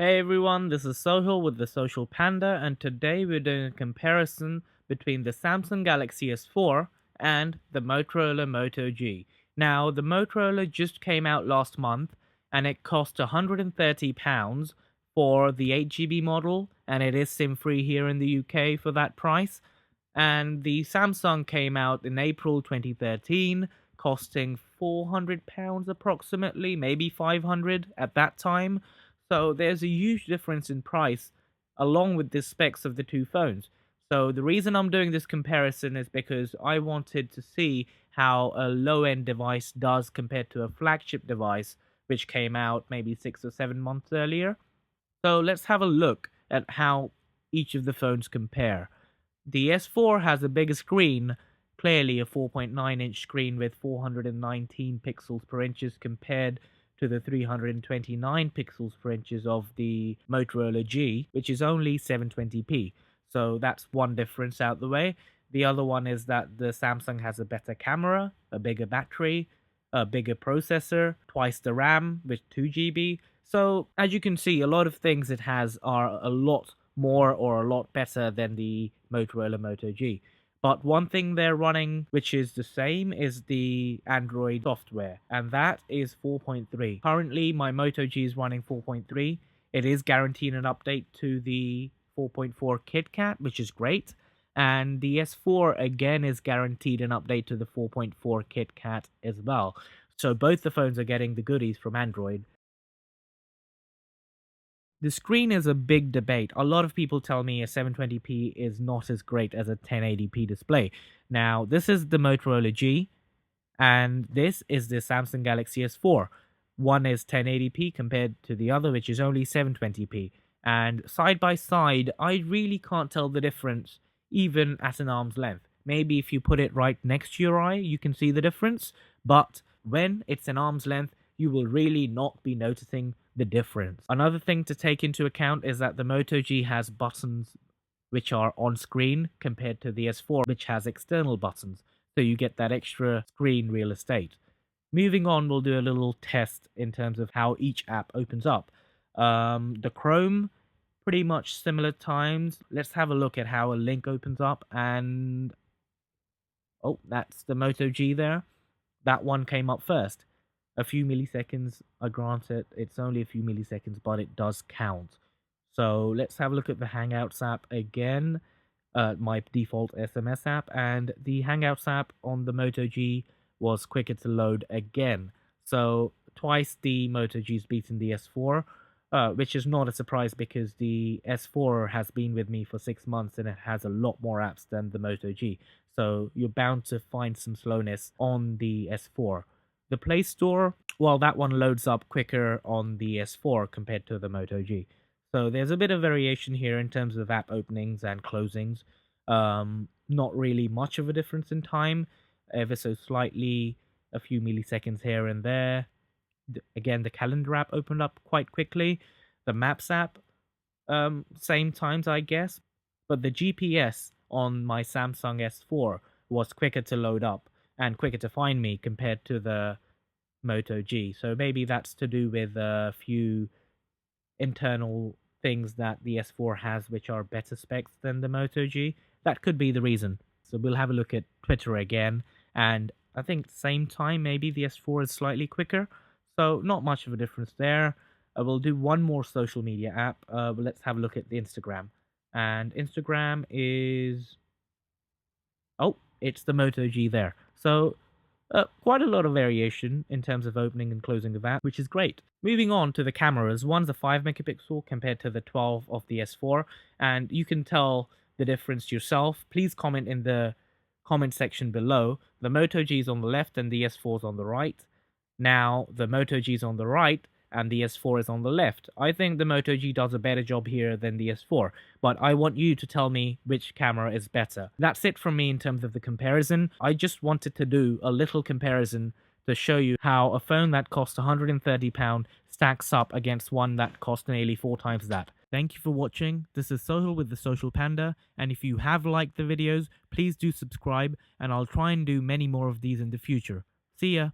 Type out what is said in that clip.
Hey everyone, this is Sohil with the Social Panda, and today we're doing a comparison between the Samsung Galaxy S4 and the Motorola Moto G. Now, the Motorola just came out last month, and it cost £130 for the 8GB model, and it is SIM-free here in the UK for that price. And the Samsung came out in April 2013, costing £400 approximately, maybe 500 at that time. So there's a huge difference in price along with the specs of the two phones. So the reason I'm doing this comparison is because I wanted to see how a low-end device does compared to a flagship device which came out maybe 6 or 7 months earlier. So let's have a look at how each of the phones compare. The S4 has a bigger screen, clearly a 4.9-inch screen with 419 pixels per inches compared to the 329 pixels per inches of the Motorola G, which is only 720p. So that's one difference out the way. The other one is that the Samsung has a better camera, a bigger battery, a bigger processor, twice the RAM with 2GB. So as you can see, a lot of things it has are a lot more or a lot better than the Motorola Moto G. But one thing they're running which is the same is the Android software, and that is 4.3. Currently, my Moto G is running 4.3. It is guaranteed an update to the 4.4 KitKat, which is great. And the S4 again is guaranteed an update to the 4.4 KitKat as well. So both the phones are getting the goodies from Android. The screen is a big debate. A lot of people tell me a 720p is not as great as a 1080p display. Now, this is the Motorola G, and this is the Samsung Galaxy S4. One is 1080p compared to the other, which is only 720p. And side by side, I really can't tell the difference, even at an arm's length. Maybe if you put it right next to your eye, you can see the difference. But when it's an arm's length, you will really not be noticing the difference. Another thing to take into account is that the Moto G has buttons which are on screen compared to the S4, which has external buttons. So you get that extra screen real estate. Moving on, we'll do a little test in terms of how each app opens up. The Chrome, pretty much similar times. Let's have a look at how a link opens up. And oh, that's the Moto G there. That one came up first. A few milliseconds, I grant it. It's only a few milliseconds, but it does count. So let's have a look at the Hangouts app again. My default SMS app, and the Hangouts app on the Moto G was quicker to load again. So twice the Moto G's beaten the S4, which is not a surprise because the S4 has been with me for 6 months and it has a lot more apps than the Moto G. So you're bound to find some slowness on the S4. The Play Store, well, that one loads up quicker on the S4 compared to the Moto G. So there's a bit of variation here in terms of app openings and closings. Not really much of a difference in time, ever so slightly, a few milliseconds here and there. Again, the calendar app opened up quite quickly. The Maps app, same times, I guess. But the GPS on my Samsung S4 was quicker to load up and quicker to find me compared to the Moto G. So maybe that's to do with a few internal things that the S4 has which are better specs than the Moto G. That could be the reason. So we'll have a look at Twitter again, and I think same time maybe the S4 is slightly quicker. So not much of a difference there. We'll do one more social media app. Let's have a look at the Instagram. And Instagram is... oh, it's the Moto G there. So quite a lot of variation in terms of opening and closing of app, which is great. Moving on to the cameras, one's a 5 megapixel compared to the 12 of the S4, and you can tell the difference yourself. Please comment in the comment section below. The Moto G is on the left and the S4 is on the right. Now, the Moto G is on the right and the S4 is on the left. I think the Moto G does a better job here than the S4, but I want you to tell me which camera is better. That's it from me in terms of the comparison. I just wanted to do a little comparison to show you how a phone that cost £130 stacks up against one that cost nearly 4 times that. Thank you for watching. This is Sohil with the Social Panda, and if you have liked the videos, please do subscribe, and I'll try and do many more of these in the future. See ya!